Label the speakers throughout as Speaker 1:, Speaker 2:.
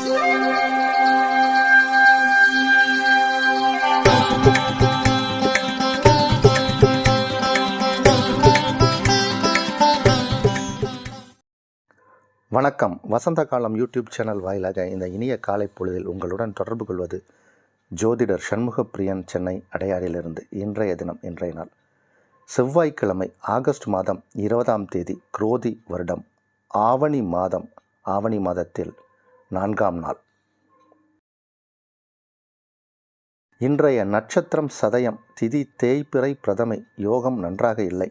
Speaker 1: வணக்கம். வசந்த காலம் YouTube channel வாயிலாக இந்த இனிய காலை பொழுதில் உங்களுடன் தொடர்பு கொள்வது ஜோதிடர் சண்முகப்பிரியன், சென்னை அடையாறிலிருந்து. இன்றைய நாள் செவ்வாய்க்கிழமை, ஆகஸ்ட் மாதம் 20ஆம் தேதி, குரோதி வருடம் ஆவணி மாதத்தில் 4ஆம் நாள். இன்றைய நட்சத்திரம் சதயம், திதி தேய்பிறை பிரதமை, யோகம் நன்றாக இல்லை.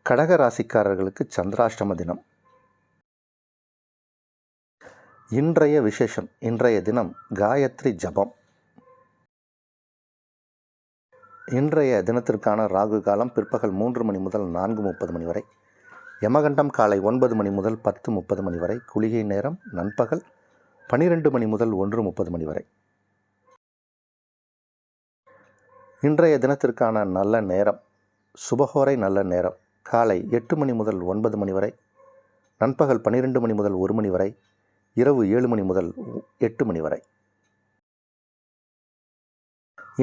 Speaker 1: கடக ராசிக்காரர்களுக்கு சந்திராஷ்டம தினம். இன்றைய விசேஷம், இன்றைய தினம் காயத்ரி ஜபம். இன்றைய தினத்திற்கான ராகு காலம் பிற்பகல் 3 மணி முதல் 4:30 மணி வரை, யமகண்டம் காலை 9 மணி முதல் 10:30 மணி வரை, குளிகை நேரம் நண்பகல் 12 மணி முதல் 1:30 மணி வரை. இன்றைய தினத்திற்கான நல்ல நேரம், சுபஹோரை நல்ல நேரம் காலை 8 மணி முதல் 9 மணி வரை, நண்பகல் 12 மணி முதல் 1 மணி வரை, இரவு 7 மணி முதல் 8 மணி வரை.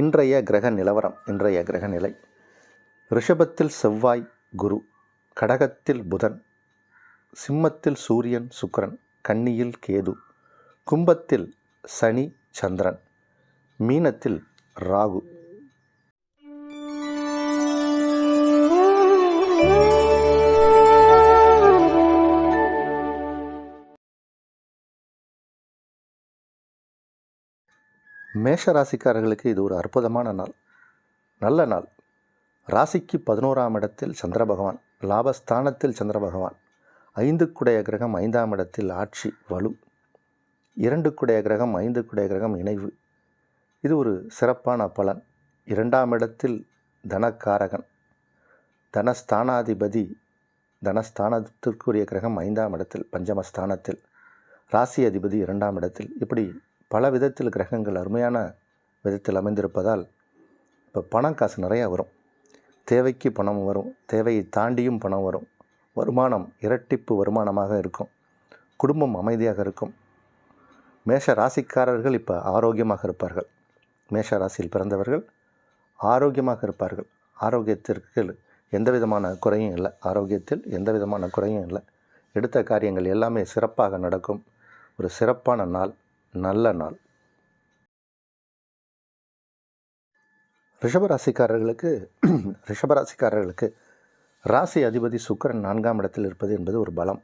Speaker 1: இன்றைய கிரக நிலவரம், இன்றைய கிரக நிலை: ரிஷபத்தில் செவ்வாய் குரு, கடகத்தில் புதன், சிம்மத்தில் சூரியன் சுக்கிரன், கன்னியில் கேது, கும்பத்தில் சனி சந்திரன், மீனத்தில் ராகு. மேஷ ராசிக்காரர்களுக்கு இது ஒரு அற்புதமான நாள், நல்ல நாள். ராசிக்கு 11ஆம் இடத்தில் சந்திர பகவான், லாபஸ்தானத்தில் சந்திர பகவான், 5க்குடைய கிரகம் 5ஆம் இடத்தில் ஆட்சி வலு, 2க்குடைய கிரகம் 5க்குடைய கிரகம் இணைவு. இது ஒரு சிறப்பான பலன். 2ஆம் இடத்தில் தனக்காரகன், தனஸ்தானாதிபதி, தனஸ்தானத்திற்குரிய கிரகம் 5ஆம் இடத்தில் பஞ்சமஸ்தானத்தில், ராசி அதிபதி 2ஆம் இடத்தில். இப்படி பல விதத்தில் கிரகங்கள் அருமையான விதத்தில் அமைந்திருப்பதால் இப்போ பணம் காசு நிறையா வரும். தேவைக்கு பணம் வரும், தேவையை தாண்டியும் பணம் வரும். வருமானம் இரட்டிப்பு வருமானமாக இருக்கும். குடும்பம் அமைதியாக இருக்கும். மேஷ ராசிக்காரர்கள் இப்போ ஆரோக்கியமாக இருப்பார்கள். மேஷ ராசியில் பிறந்தவர்கள் ஆரோக்கியமாக இருப்பார்கள். ஆரோக்கியத்திற்கு எந்த விதமான குறையும் இல்லை. ஆரோக்கியத்தில் எந்த விதமான குறையும் இல்லை. எடுத்த காரியங்கள் எல்லாமே சிறப்பாக நடக்கும். ஒரு சிறப்பான நாள், நல்ல நாள். ரிஷபராசிக்காரர்களுக்கு ராசி அதிபதி சுக்கிரன் 4ஆம் இடத்தில் இருப்பது என்பது ஒரு பலம்.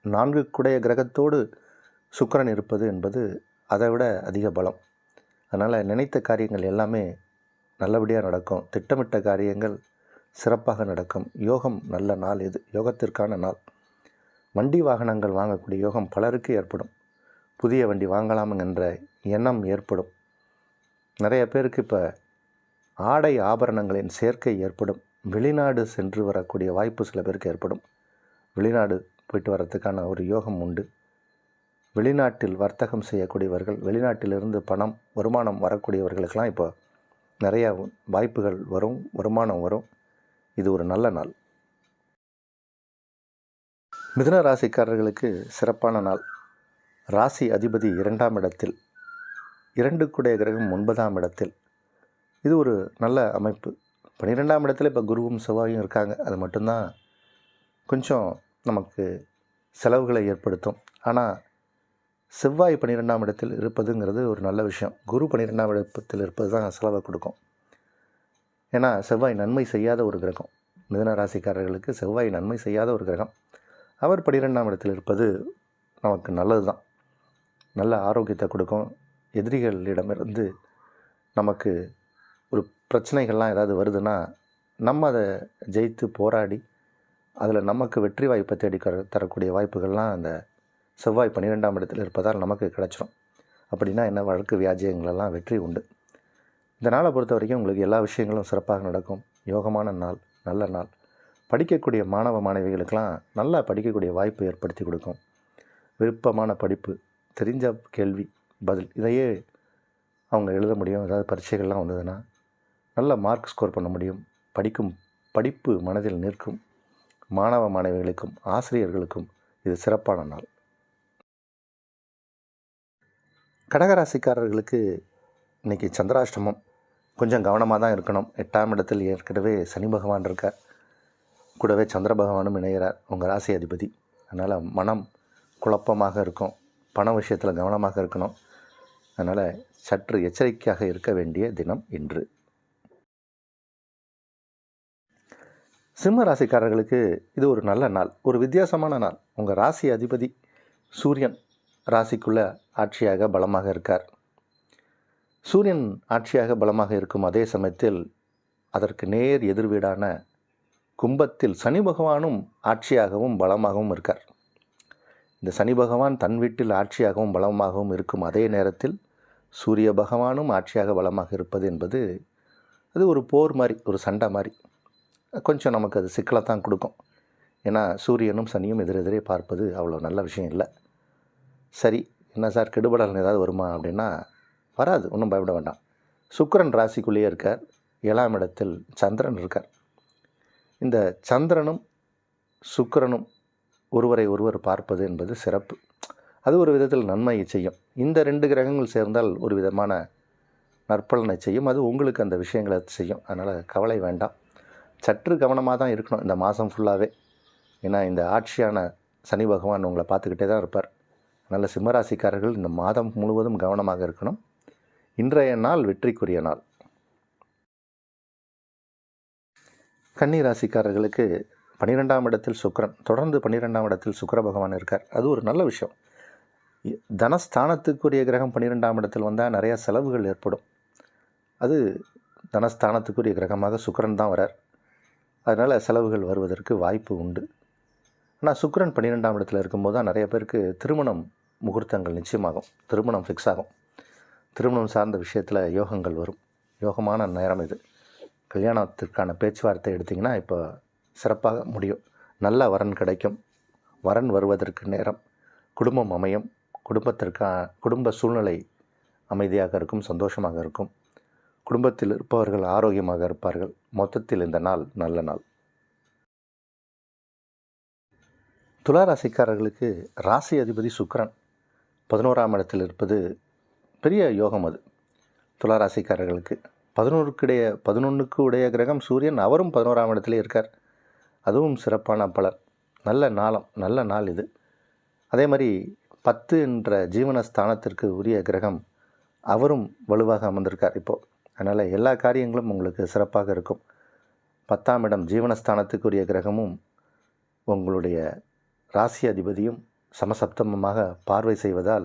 Speaker 1: 4க்குடைய கிரகத்தோடு சுக்கிரன் இருப்பது என்பது அதை விட அதிக பலம். அதனால் நினைத்த காரியங்கள் எல்லாமே நல்லபடியாக நடக்கும். திட்டமிட்ட காரியங்கள் சிறப்பாக நடக்கும். யோகம் நல்ல நாள். இது யோகத்திற்கான நாள். வண்டி வாகனங்கள் வாங்கக்கூடிய யோகம் பலருக்கு ஏற்படும். புதிய வண்டி வாங்கலாம் என்ற எண்ணம் ஏற்படும். நிறைய பேருக்கு இப்போ ஆடை ஆபரணங்களின் சேர்க்கை ஏற்படும். வெளிநாடு சென்று வரக்கூடிய வாய்ப்பு சில பேருக்கு ஏற்படும். வெளிநாடு போயிட்டு வரத்துக்கான ஒரு யோகம் உண்டு. வெளிநாட்டில் வர்த்தகம் செய்யக்கூடியவர்கள், வெளிநாட்டிலிருந்து பணம் வருமானம் வரக்கூடியவர்களுக்கெல்லாம் இப்போ நிறையா வாய்ப்புகள் வரும், வருமானம் வரும். இது ஒரு நல்ல நாள். மிதுன ராசிக்காரர்களுக்கு சிறப்பான நாள். ராசி அதிபதி 2ஆம் இடத்தில், 2க்குடைய கிரகம் 9ஆம் இடத்தில். இது ஒரு நல்ல அமைப்பு. 12ஆம் இடத்துல இப்போ குருவும் செவ்வாயும் இருக்காங்க. அது மட்டும்தான் கொஞ்சம் நமக்கு செலவுகளை ஏற்படுத்தும். ஆனால் செவ்வாய் 12ஆம் இடத்தில் இருப்பதுங்கிறது ஒரு நல்ல விஷயம். குரு 12ஆம் இடத்தில் இருப்பது தான் செலவை கொடுக்கும். ஏன்னா செவ்வாய் நன்மை செய்யாத ஒரு கிரகம். மிதுன ராசிக்காரர்களுக்கு செவ்வாய் நன்மை செய்யாத ஒரு கிரகம். அவர் 12ஆம் இடத்தில் இருப்பது நமக்கு நல்லது தான். நல்ல ஆரோக்கியத்தை கொடுக்கும். எதிரிகளிடமிருந்து நமக்கு ஒரு பிரச்சனைகள்லாம் ஏதாவது வருதுன்னா நம்ம அதை ஜெயித்து போராடி அதில் நமக்கு வெற்றி வாய்ப்பை தேடி தரக்கூடிய வாய்ப்புகள்லாம் அந்த செவ்வாய் 12ஆம் இடத்தில் இருப்பதால் நமக்கு கிடச்சிரும். அப்படின்னா என்ன, வழக்கு வியாஜியங்களெல்லாம் வெற்றி உண்டு. இந்த நாளை பொறுத்த வரைக்கும் உங்களுக்கு எல்லா விஷயங்களும் சிறப்பாக நடக்கும். யோகமான நாள், நல்ல நாள். படிக்கக்கூடிய மாணவ மாணவிகளுக்கெல்லாம் நல்லா படிக்கக்கூடிய வாய்ப்பு ஏற்படுத்தி கொடுக்கும். விருப்பமான படிப்பு, தெரிஞ்ச கேள்வி பதில், இதையே அவங்க எழுத முடியும். ஏதாவது பரீட்சைகள்லாம் வந்ததுன்னா நல்ல மார்க் ஸ்கோர் பண்ண முடியும். படிப்பு மனதில் நிற்கும். மாணவ மாணவிகளுக்கும் ஆசிரியர்களுக்கும் இது சிறப்பான நாள். கடகராசிக்காரர்களுக்கு இன்றைக்கி சந்திராஷ்டமம். கொஞ்சம் கவனமாக தான் இருக்கணும். 8ஆம் இடத்தில் ஏற்கனவே சனி பகவான் இருக்கார், கூடவே சந்திர பகவானும் இணைகிறார், உங்கள் ராசி அதிபதி. அதனால் மனம் குழப்பமாக இருக்கும், பண விஷயத்தில் கவனமாக இருக்கணும். அதனால் சற்று எச்சரிக்கையாக இருக்க வேண்டிய தினம் இன்று. சிம்ம ராசிக்காரர்களுக்கு இது ஒரு நல்ல நாள், ஒரு வித்தியாசமான நாள். உங்கள் ராசி அதிபதி சூரியன் ராசிக்குள்ளே ஆட்சியாக பலமாக இருக்கார். சூரியன் ஆட்சியாக பலமாக இருக்கும் அதே சமயத்தில் அதற்கு நேர் எதிர்வீடான கும்பத்தில் சனி பகவானும் ஆட்சியாகவும் பலமாகவும் இருக்கார். இந்த சனி பகவான் தன் வீட்டில் ஆட்சியாகவும் பலமாகவும் இருக்கும் அதே நேரத்தில் சூரிய பகவானும் ஆட்சியாக பலமாக இருப்பது என்பது அது ஒரு போர் மாதிரி, ஒரு சண்டை மாதிரி. கொஞ்சம் நமக்கு அது சிக்கலை தான் கொடுக்கும். ஏன்னா சூரியனும் சனியும் எதிரெதிரே பார்ப்பது அவ்வளோ நல்ல விஷயம் இல்லை. சரி, என்ன சார் கெடுபடல் ஏதாவது வருமா அப்படின்னா வராது, ஒன்றும் பயப்பட வேண்டாம். சுக்கிரன் ராசிக்குள்ளேயே இருக்கார், 7ஆம் இடத்தில் சந்திரன் இருக்கார். இந்த சந்திரனும் சுக்கிரனும் ஒருவரை ஒருவர் பார்ப்பது என்பது சிறப்பு. அது ஒரு விதத்தில் நன்மையை செய்யும். இந்த 2 கிரகங்கள் சேர்ந்தால் ஒரு விதமான நற்பலனை செய்யும். அது உங்களுக்கு அந்த விஷயங்களை செய்யும். அதனால் கவலை வேண்டாம். சற்று கவனமாக தான் இருக்கணும் இந்த மாதம் ஃபுல்லாகவே. ஏன்னா இந்த ஆட்சியான சனி பகவான் உங்களை பார்த்துக்கிட்டே தான் இருப்பார். அதனால் சிம்மராசிக்காரர்கள் இந்த மாதம் முழுவதும் கவனமாக இருக்கணும். இன்றைய நாள் வெற்றிக்குரிய நாள். கன்னி ராசிக்காரர்களுக்கு 12ஆம் இடத்தில் சுக்கிரன், தொடர்ந்து 12ஆம் இடத்தில் சுக்கிர பகவான் இருக்கார். அது ஒரு நல்ல விஷயம். தனஸ்தானத்துக்குரிய கிரகம் 12ஆம் இடத்தில் வந்தால் நிறையா செலவுகள் ஏற்படும். அது தனஸ்தானத்துக்குரிய கிரகமாக சுக்கிரன் தான் வரார். அதனால் செலவுகள் வருவதற்கு வாய்ப்பு உண்டு. ஆனால் சுக்கிரன் 12ஆம் இடத்தில் இருக்கும்போது தான் நிறைய பேருக்கு திருமணம் முகூர்த்தங்கள் நிச்சயமாகும், திருமணம் ஃபிக்ஸ் ஆகும். திருமணம் சார்ந்த விஷயத்தில் யோகங்கள் வரும். யோகமான நேரம் இது. கல்யாணத்திற்கான பேச்சுவார்த்தை எடுத்திங்கன்னா இப்போ சிறப்பாக முடியும். நல்ல வரன் கிடைக்கும். வரன் வருவதற்கு நேரம். குடும்பம் அமையும். குடும்ப சூழ்நிலை அமைதியாக இருக்கும், சந்தோஷமாக இருக்கும். குடும்பத்தில் இருப்பவர்கள் ஆரோக்கியமாக இருப்பார்கள். மொத்தத்தில் இந்த நாள் நல்ல நாள். துலா ராசிக்காரர்களுக்கு ராசி அதிபதி சுக்கிரன் 11ஆம் இடத்தில் இருப்பது பெரிய யோகம். அது துலா ராசிக்காரர்களுக்கு 11க்கு உடைய கிரகம் சூரியன், அவரும் 11ஆம் இடத்திலே இருக்கார். அதுவும் சிறப்பான பலன். நல்ல நாள் இது. அதே மாதிரி 10 என்ற ஜீவனஸ்தானத்திற்கு உரிய கிரகம் அவரும் வலுவாக அமர்ந்திருக்கார் இப்போது. அதனால் எல்லா காரியங்களும் உங்களுக்கு சிறப்பாக இருக்கும். 10ஆம் இடம் ஜீவனஸ்தானத்துக்குரிய கிரகமும் உங்களுடைய ராசி அதிபதியும் சமசப்தமமாக பார்வை செய்வதால்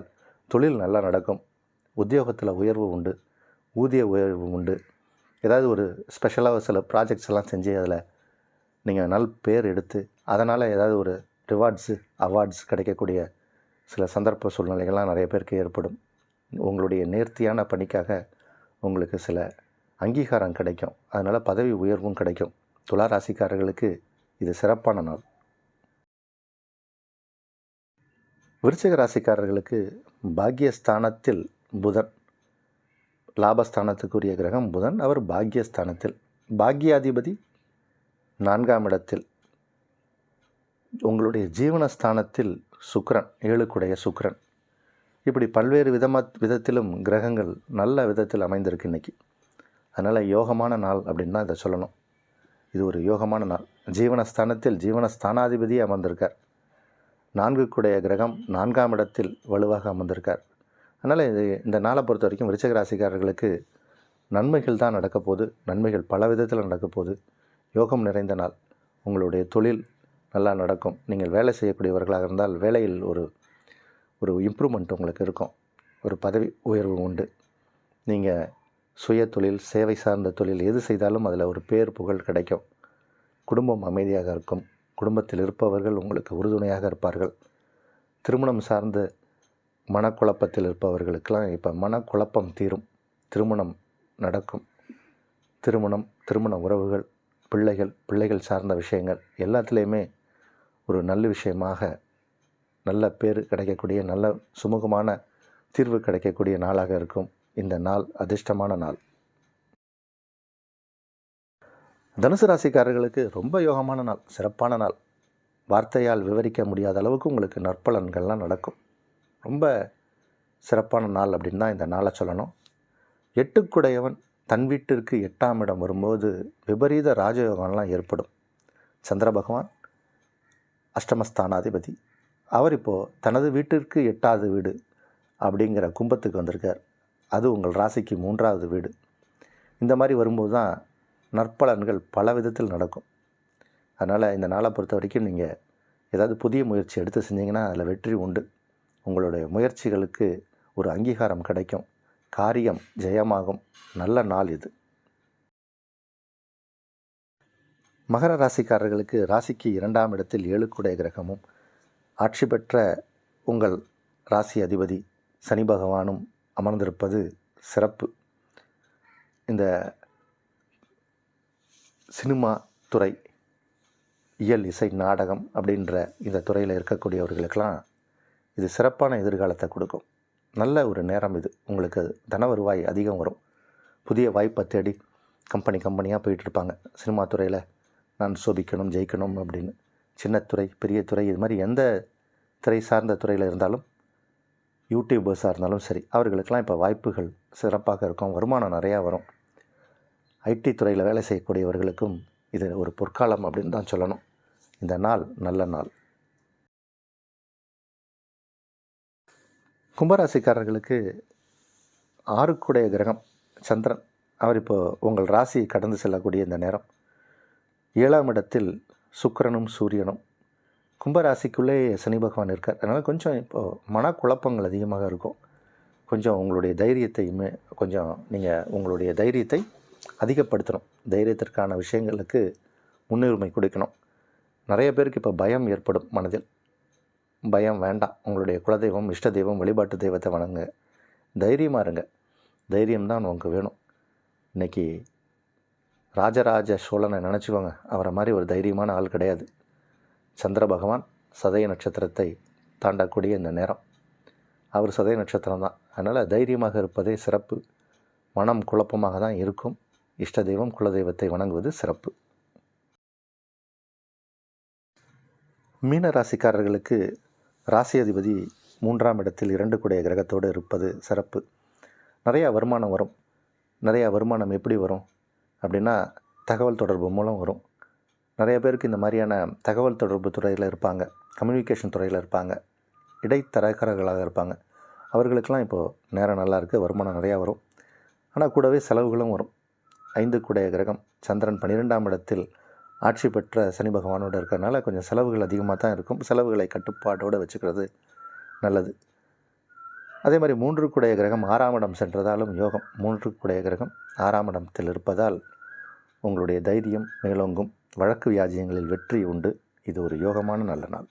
Speaker 1: தொழில் நல்லா நடக்கும். உத்தியோகத்தில் உயர்வு உண்டு, ஊதிய உயர்வு உண்டு. ஏதாவது ஒரு ஸ்பெஷலாக சில ப்ராஜெக்ட்ஸ் எல்லாம் செஞ்சு அதில் நீங்கள் நல் பேர் எடுத்து அதனால் ஏதாவது ஒரு அவார்ட்ஸ் கிடைக்கக்கூடிய சில சந்தர்ப்ப சூழ்நிலைகள்லாம் நிறைய பேருக்கு ஏற்படும். உங்களுடைய நேர்த்தியான பணிக்காக உங்களுக்கு சில அங்கீகாரம் கிடைக்கும். அதனால் பதவி உயர்வும் கிடைக்கும். துலா ராசிக்காரர்களுக்கு இது சிறப்பான நாள். விருச்சிக ராசிக்காரர்களுக்கு பாக்கியஸ்தானத்தில் புதன், லாபஸ்தானத்துக்குரிய கிரகம் புதன், அவர் பாக்கியஸ்தானத்தில். பாக்கியாதிபதி 4ஆம் இடத்தில். உங்களுடைய ஜீவனஸ்தானத்தில் சுக்கிரன், 7க்குடைய சுக்கிரன். இப்படி பல்வேறு விதத்திலும் கிரகங்கள் நல்ல விதத்தில் அமைந்திருக்கு இன்றைக்கி. அதனால் யோகமான நாள் அப்படின்னு தான் இதை சொல்லணும். இது ஒரு யோகமான நாள். ஜீவனஸ்தானத்தில் ஜீவனஸ்தானாதிபதியே அமர்ந்திருக்கார். 4க்குடைய கிரகம் 4ஆம் இடத்தில் வலுவாக அமர்ந்திருக்கார். அதனால் இந்த நாளை பொறுத்த வரைக்கும் விருச்சிக ராசிக்காரர்களுக்கு நன்மைகள் தான் நடக்க போகுது. நன்மைகள் பல விதத்தில் நடக்க போகுது. யோகம் நிறைந்த நாள். உங்களுடைய தொழில் நல்லா நடக்கும். நீங்கள் வேலை செய்யக்கூடியவர்களாக இருந்தால் வேலையில் ஒரு இம்ப்ரூவ்மெண்ட் உங்களுக்கு இருக்கும். ஒரு பதவி உயர்வு உண்டு. நீங்கள் சுய தொழில், சேவை சார்ந்த தொழில் எது செய்தாலும் அதில் ஒரு பேர் புகழ் கிடைக்கும். குடும்பம் அமைதியாக இருக்கும். குடும்பத்தில் இருப்பவர்கள் உங்களுக்கு உறுதுணையாக இருப்பார்கள். திருமணம் சார்ந்த மனக்குழப்பத்தில் இருப்பவர்களுக்கெல்லாம் இப்போ மனக்குழப்பம் தீரும். திருமணம் நடக்கும். திருமண உறவுகள், பிள்ளைகள் சார்ந்த விஷயங்கள் எல்லாத்துலேயுமே ஒரு நல்ல விஷயமாக நல்ல பேர் கிடைக்கக்கூடிய, நல்ல சுமூகமான தீர்வு கிடைக்கக்கூடிய நாளாக இருக்கும். இந்த நாள் அதிர்ஷ்டமான நாள். தனுசு ராசிக்காரர்களுக்கு ரொம்ப யோகமான நாள், சிறப்பான நாள். வார்த்தையால் விவரிக்க முடியாத அளவுக்கு உங்களுக்கு நற்பலன்கள்லாம் நடக்கும். ரொம்ப சிறப்பான நாள் அப்படின்னு தான் இந்த நாளை சொல்லணும். எட்டுக்குடையவன் தன் வீட்டிற்கு 8ஆம் இடம் வரும்போது விபரீத ராஜயோகம்லாம் ஏற்படும். சந்திர பகவான் அஷ்டமஸ்தானாதிபதி. அவர் இப்போது தனது வீட்டிற்கு 8வது வீடு அப்படிங்கிற கும்பத்துக்கு வந்திருக்கார். அது உங்கள் ராசிக்கு 3வது வீடு. இந்த மாதிரி வரும்போது தான் நற்பலன்கள் பல விதத்தில் நடக்கும். அதனால் இந்த நாளை பொறுத்த வரைக்கும் நீங்கள் ஏதாவது புதிய முயற்சி எடுத்து செஞ்சீங்கன்னா அதில் வெற்றி உண்டு. உங்களுடைய முயற்சிகளுக்கு ஒரு அங்கீகாரம் கிடைக்கும். காரியம் ஜெயமாகும். நல்ல நாள் இது. மகர ராசிக்காரர்களுக்கு ராசிக்கு 2ஆம் இடத்தில் 7 கிரகமும் ஆட்சி பெற்ற உங்கள் ராசி அதிபதி சனி பகவானும் அமர்ந்திருப்பது சிறப்பு. இந்த சினிமா துறை, இயல், இசை, நாடகம் அப்படின்ற இந்த துறையில் இருக்கக்கூடியவர்களுக்கெல்லாம் இது சிறப்பான எதிர்காலத்தை கொடுக்கும். நல்ல ஒரு நேரம் இது. உங்களுக்கு தன வருவாய் அதிகம் வரும். புதிய வாய்ப்பை தேடி கம்பெனியாக போயிட்டுருப்பாங்க. சினிமா துறையில் நான் சோபிக்கணும், ஜெயிக்கணும் அப்படின்னு. சின்னத்துறை, பெரிய துறை, இது மாதிரி எந்த துறை சார்ந்த துறையில் இருந்தாலும், யூடியூபர்ஸாக இருந்தாலும் சரி, அவர்களுக்கெல்லாம் இப்போ வாய்ப்புகள் சிறப்பாக இருக்கும். வருமானம் நிறையா வரும். ஐடி துறையில் வேலை செய்யக்கூடியவர்களுக்கும் இது ஒரு பொற்காலம் அப்படின்னு தான் சொல்லணும். இந்த நாள் நல்ல நாள். கும்பராசிக்காரர்களுக்கு 6 கிரகம் சந்திரன், அவர் இப்போது உங்கள் ராசியை கடந்து செல்லக்கூடிய இந்த நேரம். 7ஆம் இடத்தில் சுக்கிரனும் சூரியனும். கும்பராசிக்குள்ளே சனி பகவான் இருக்கார். அதனால் கொஞ்சம் இப்போது மனக்குழப்பங்கள் அதிகமாக இருக்கும். கொஞ்சம் உங்களுடைய தைரியத்தையுமே நீங்கள் உங்களுடைய தைரியத்தை அதிகப்படுத்தணும். தைரியத்திற்கான விஷயங்களுக்கு முன்னுரிமை கொடுக்கணும். நிறைய பேருக்கு இப்போ பயம் ஏற்படும். மனதில் பயம் வேண்டாம். உங்களுடைய குலதெய்வம், இஷ்ட தெய்வம், வழிபாட்டு தெய்வத்தை வணங்க. தைரியமாக இருங்க. தைரியம்தான் உங்களுக்கு வேணும். இன்றைக்கி ராஜராஜ சோழனை நினச்சிக்கோங்க. அவரை மாதிரி ஒரு தைரியமான ஆள் கிடையாது. சந்திர பகவான் சதய நட்சத்திரத்தை தாண்டக்கூடிய இந்த நேரம். அவர் சதய நட்சத்திரம் தான். அதனால் தைரியமாக இருப்பதே சிறப்பு. மனம் குழப்பமாக தான் இருக்கும். இஷ்ட தெய்வம், குலதெய்வத்தை வணங்குவது சிறப்பு. மீன ராசிக்காரர்களுக்கு ராசி அதிபதி 3ஆம் இடத்தில் 2 கிரகத்தோடு இருப்பது சிறப்பு. நிறையா வருமானம் வரும். நிறையா வருமானம் எப்படி வரும் அப்படின்னா, தகவல் தொடர்பு மூலம் வரும். நிறைய பேருக்கு இந்த மாதிரியான தகவல் தொடர்பு துறையில் இருப்பாங்க, கம்யூனிகேஷன் துறையில் இருப்பாங்க, இடைத்தரகர்களாக இருப்பாங்க. அவர்களுக்கெல்லாம் இப்போது நேரம் நல்லா இருக்குது. வருமானம் நிறையா வரும். ஆனால் கூடவே செலவுகளும் வரும். 5 கிரகம் சந்திரன் 12ஆம் இடத்தில் ஆட்சி பெற்ற சனி பகவானோடு இருக்கிறதுனால கொஞ்சம் செலவுகள் அதிகமாக தான் இருக்கும். செலவுகளை கட்டுப்பாட்டோடு வச்சுக்கிறது நல்லது. அதே மாதிரி 3 கிரகம் 6ஆம் இடம் சென்றதாலும் யோகம். 3 கிரகம் 6ஆம் இடத்தில் இருப்பதால் உங்களுடைய தைரியம் மேலோங்கும். வழக்கு வியாஜியங்களில் வெற்றி உண்டு. இது ஒரு யோகமான நல்ல நாள்.